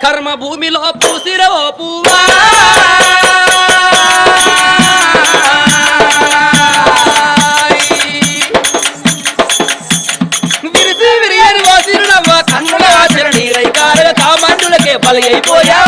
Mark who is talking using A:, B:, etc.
A: కర్మ భూమిలో పూసిరో పువ్వా విరిసి విరియని ఓ చిరునవ్వ కన్నుల ఆచరణ నీరై కారక కామండులకే బలి అయిపోయా